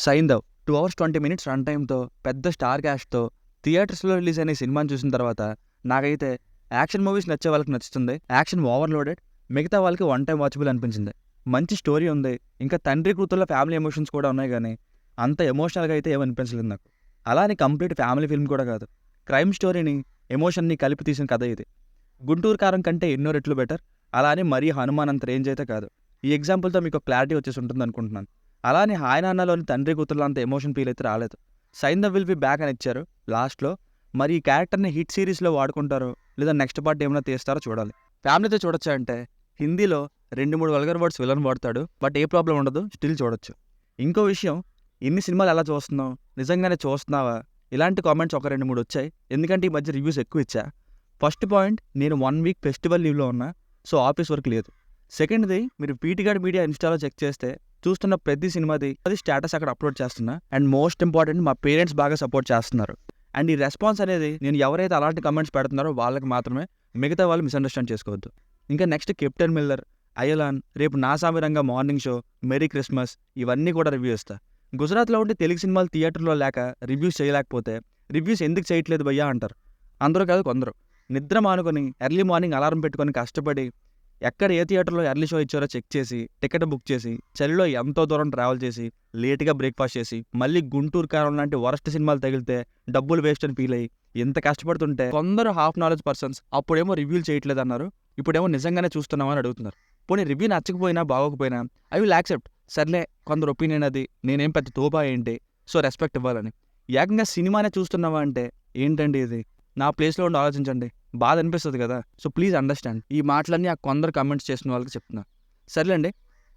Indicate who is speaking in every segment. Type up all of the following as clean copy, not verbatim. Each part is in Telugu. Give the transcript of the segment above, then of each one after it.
Speaker 1: 'సైంధవ్' 2 అవర్స్ 20 మినిట్స్ రన్ టైమ్‌తో పెద్ద స్టార్ క్యాస్ట్‌తో థియేటర్స్‌లో రిలీజ్ అయిన ఈ సినిమాని చూసిన తర్వాత నాకైతే యాక్షన్ మూవీస్ నచ్చే వాళ్ళకి నచ్చుతుంది. యాక్షన్ ఓవర్‌లోడెడ్, మిగతా వాళ్ళకి వన్ టైమ్ వాచబుల్ అనిపించింది. మంచి స్టోరీ ఉంది. ఇంకా తండ్రి కూతుర్ల ఫ్యామిలీ ఎమోషన్స్ కూడా ఉన్నాయి గానీ అంత ఎమోషనల్‌గా అయితే ఏమనిపించలేదు నాకు. అలా అని కంప్లీట్ ఫ్యామిలీ ఫిల్మ్ కూడా కాదు. క్రైమ్ స్టోరీని, ఎమోషన్‌ని కలిపి తీసిన కథ ఇది. 'గుంటూరు కారం' కంటే ఎన్నో రెట్లు బెటర్. అలా అని మరీ 'హనుమాన్' అంత రేంజ్ అయితే కాదు. ఈ ఎగ్జాంపుల్‌తో మీకు క్లారిటీ వచ్చేసి ఉంటుందనుకుంటున్నాను. అలా అని 'హాయ్ నాన్న'లోని తండ్రి కూతుర్ల అంత ఎమోషన్ ఫీల్ అయితే రాలేదు. 'సైంధవ్ విల్ బి బ్యాక్' అని ఇచ్చారు లాస్ట్‌లో. మరి ఈ క్యారెక్టర్‌ని హిట్ సిరీస్‌లో వాడుకుంటారో లేదా నెక్స్ట్ పార్ట్ ఏమైనా తీస్తారో చూడాలి. ఫ్యామిలీతో చూడొచ్చా అంటే హిందీలో 2, 3 వల్గర్ వర్డ్స్ విలన్ వాడతాడు. బట్ ఏ ప్రాబ్లం ఉండదు. స్టిల్ చూడొచ్చు. ఇంకో విషయం, ఇన్ని సినిమాలు ఎలా చూస్తున్నావు? నిజంగానే చూస్తున్నావా? ఇలాంటి కామెంట్స్ ఒక 2, 3 వచ్చాయి. ఎందుకంటే ఈ మధ్య రివ్యూస్ ఎక్కువ ఇచ్చా. ఫస్ట్ పాయింట్, నేను 1 వీక్ ఫెస్టివల్ లీవ్‌లో ఉన్నా. సో ఆఫీస్ వర్క్ లేదు. సెకండ్‌ది, మీరు పీటీగాడ్ మీడియా ఇన్‌స్టాలో చెక్ చేస్తే చూస్తున్న ప్రతి సినిమాది అది స్టేటస్ అక్కడ అప్లోడ్ చేస్తున్నా. అండ్ మోస్ట్ ఇంపార్టెంట్, మా పేరెంట్స్ బాగా సపోర్ట్ చేస్తున్నారు. అండ్ ఈ రెస్పాన్స్ అనేది నేను ఎవరైతే అలాంటి కమెంట్స్ పెడుతున్నారో వాళ్ళకి మాత్రమే, మిగతా వాళ్ళు మిస్అండర్స్టాండ్ చేసుకోవద్దు. ఇంకా నెక్స్ట్ 'కెప్టెన్ మిల్లర్', 'అయలాన్', రేపు 'నా సామిరంగా', 'మార్నింగ్ షో', 'మెరీ క్రిస్మస్' ఇవన్నీ కూడా రివ్యూ ఇస్తా. గుజరాత్లో ఉండి తెలుగు సినిమాలు థియేటర్లో లేక రివ్యూస్ చేయలేకపోతే రివ్యూస్ ఎందుకు చేయట్లేదు భయ్యా అంటారు. అందరూ కాదు, కొందరు. నిద్ర మానుకొని ఎర్లీ మార్నింగ్ అలారం పెట్టుకొని కష్టపడి ఎక్కడ ఏ థియేటర్లో ఎర్లీ షో ఇచ్చారో చెక్ చేసి టికెట్ బుక్ చేసి చలిలో ఎంతో దూరం ట్రావెల్ చేసి లేట్గా బ్రేక్ఫాస్ట్ చేసి మళ్ళీ 'గుంటూరు కారం' లాంటి వరస్ట్ సినిమాలు తగిలితే డబ్బులు వేస్ట్ అని ఫీల్ అయ్యి ఎంత కష్టపడుతుంటే కొందరు హాఫ్ నాలెడ్జ్ పర్సన్స్ అప్పుడేమో రివ్యూలు చేయట్లేదు అన్నారు, ఇప్పుడేమో నిజంగానే చూస్తున్నామని అడుగుతున్నారు. పోనీ రివ్యూ నచ్చకపోయినా బాగోకపోయినా ఐ విల్ యాక్సెప్ట్. సర్లే, కొందరు ఒపీనియన్ అది, నేనేం పెద్ద తోపా ఏంటి, సో రెస్పెక్ట్ ఇవ్వాలని. ఏకంగా సినిమానే చూస్తున్నావా అంటే ఏంటండి ఇది? నా ప్లేస్లో ఉండి ఆలోచించండి. బాధ అనిపిస్తుంది కదా. So please understand. ఈ మాటలన్నీ ఆ కొందరు కమెంట్స్ చేసిన వాళ్ళకి చెప్తున్నా. సర్లేండి,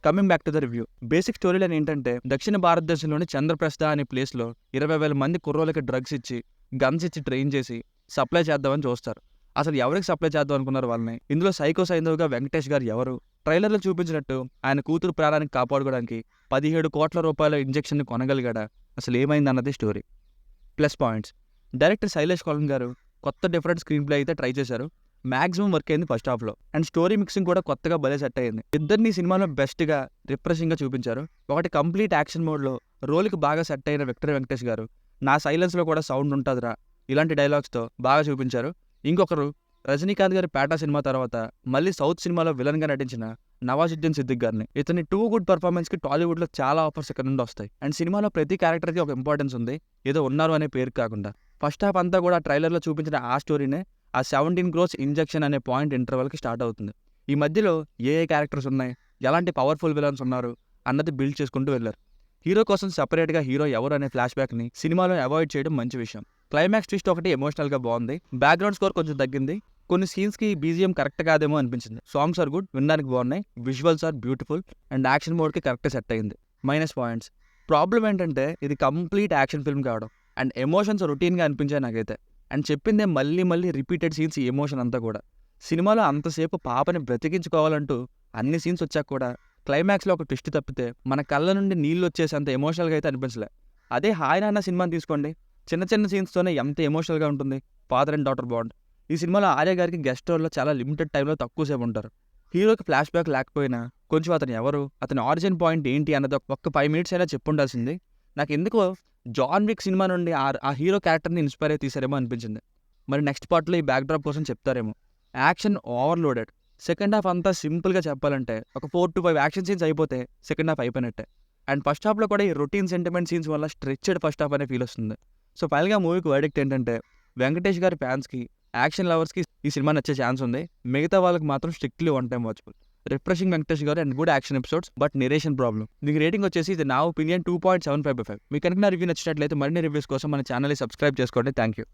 Speaker 1: coming back to the review. Basic story line ఏంటంటే, దక్షిణ భారతదేశంలోని చంద్రప్రస్థ అనే ప్లేస్లో 20,000 మంది కుర్రోళ్ళకి డ్రగ్స్ ఇచ్చి, గన్స్ ఇచ్చి ట్రైన్ చేసి సప్లై చేద్దామని చూస్తారు. అసలు ఎవరికి సప్లై చేద్దాం అనుకున్నారు వాళ్ళని? ఇందులో సైకో సైంధవ్గా వెంకటేష్ గారు ఎవరు? ట్రైలర్లో చూపించినట్టు ఆయన కూతురు ప్రాణానికి కాపాడుకోవడానికి 17 కోట్ల రూపాయల ఇంజెక్షన్ని కొనగలిగాడా? అసలు ఏమైంది అన్నది story. Plus points, director Shailesh Kolanu garu కొత్త డిఫరెంట్ స్క్రీన్ ప్లే అయితే ట్రై చేశారు. మాక్సిమం వర్క్ అయింది ఫస్ట్ హాఫ్లో. అండ్ స్టోరీ మిక్సింగ్ కూడా కొత్తగా భలే సెట్ అయింది. ఇద్దరిని సినిమాలో బెస్ట్గా, రిఫ్రెషింగ్గా చూపించారు. ఒకటి కంప్లీట్ యాక్షన్ మోడ్లో రోల్కి బాగా సెట్ అయిన విక్టర్ వెంకటేష్ గారు, నా సైలెన్స్లో కూడా సౌండ్ ఉంటుందిరా ఇలాంటి డైలాగ్స్తో బాగా చూపించారు. ఇంకొకరు, రజనీకాంత్ గారి 'పేట' సినిమా తర్వాత మళ్ళీ సౌత్ సినిమాలో విలన్గా నటించిన నవాజుద్దీన్ సిద్దిక్ గారిని. ఇతని టూ గుడ్ పర్ఫార్మెన్స్కి టాలీవుడ్లో చాలా ఆఫర్స్ ఇక్కడ నుండి వస్తాయి. అండ్ సినిమాలో ప్రతి క్యారెక్టర్కి ఒక ఇంపార్టెన్స్ ఉంది, ఏదో ఉన్నారు అనే పేరు కాకుండా. ఫస్ట్ హాఫ్ అంతా కూడా ట్రైలర్లో చూపించిన ఆ స్టోరీనే ఆ 17 క్రోర్స్ ఇంజెక్షన్ అనే పాయింట్ ఇంటర్వల్కి స్టార్ట్ అవుతుంది. ఈ మధ్యలో ఏ క్యారెక్టర్స్ ఉన్నాయి, ఎలాంటి పవర్ఫుల్ విలన్స్ ఉన్నారు అన్నది బిల్డ్ చేసుకుంటూ వెళ్ళారు. హీరో కోసం సపరేట్గా హీరో ఎవరు అనే ఫ్లాష్ బ్యాక్ని సినిమాలో అవాయిడ్ చేయడం మంచి విషయం. క్లైమాక్స్ ట్విస్ట్ ఒకటి ఎమోషనల్గా బాగుంది. బ్యాక్గ్రౌండ్ స్కోర్ కొంచెం తగ్గింది. కొన్ని సీన్స్కి బీజిఎం కరెక్ట్ కాదేమో అనిపించింది. సాంగ్స్ ఆర్ గుడ్, వినడానికి బాగున్నాయి, visuals are beautiful, and action మోడ్కి కరెక్ట్గా సెట్ అయింది. మైనస్ పాయింట్స్, ప్రాబ్లం ఏంటంటే ఇది కంప్లీట్ యాక్షన్ ఫిల్మ్ కావడం అండ్ ఎమోషన్స్ రొటీన్గా అనిపించాయి నాకైతే. అండ్ చెప్పిందే మళ్ళీ మళ్ళీ రిపీటెడ్ సీన్స్, ఈ ఎమోషన్ అంతా కూడా. సినిమాలో అంతసేపు పాపని బ్రతికించుకోవాలంటూ అన్ని సీన్స్ వచ్చాక కూడా క్లైమాక్స్లో ఒక ట్విస్ట్ తప్పితే మన కళ్ళ నుండి నీళ్ళు వచ్చేసేంత ఎమోషనల్గా అయితే అనిపించలే. అదే 'హాయ్ నాన్న' సినిమాని తీసుకోండి, చిన్న చిన్న సీన్స్తోనే ఎంత ఎమోషనల్గా ఉంటుంది. Father and daughter bond. ఈ సినిమాలో ఆర్య గారికి గెస్ట్ రోల్లో చాలా లిమిటెడ్ టైంలో తక్కువసేపు ఉంటారు. హీరోకి ఫ్లాష్ బ్యాక్ లేకపోయినా కొంచెం అతను ఎవరు, అతని ఆరిజిన్ పాయింట్ ఏంటి అన్నది ఒక్క 5 మినిట్స్ అయినా చెప్పుండాల్సింది. నాకు ఎందుకో జాన్ విక్ సినిమా నుండి ఆ హీరో క్యారెక్టర్ని ఇన్స్పైర్ అయి తీసారేమో అనిపించింది. మరి నెక్స్ట్ పార్ట్లో ఈ బ్యాక్డ్రాప్ కోసం చెప్తారేమో. Action overloaded. సెకండ్ హాఫ్ అంతా సింపుల్గా చెప్పాలంటే ఒక 4 to 5 యాక్షన్ సీన్స్ అయిపోతే సెకండ్ హాఫ్ అయిపోయినట్టే. అండ్ ఫస్ట్ హాఫ్లో కూడా ఈ రొటీన్ సెంటిమెంట్ సీన్స్ వల్ల స్ట్రెచ్డ్ ఫస్ట్ హాఫ్ అనే ఫీల్ వస్తుంది. సో ఫైనల్గా మూవీకి వర్డిక్ట్ ఏంటంటే, వెంకటేష్ గారి ఫ్యాన్స్కి, యాక్షన్ లవర్స్కి ఈ సినిమా నచ్చే ఛాన్స్ ఉంది. మిగతా వాళ్ళకి మాత్రం strictly one time watchable. Refreshing Venkatesh garu and good action episodes, but narration problem. దీనికి రేటింగ్ వచ్చేసి, ఇది నా ఒపీనియన్ 2.75/5. మీకు కనుక నా రివ్యూ నచ్చినట్లయితే మరిన్ని రివ్యూస్ కోసం మన ఛానల్ని సబ్స్క్రైబ్ చేసుకోండి. Thank you.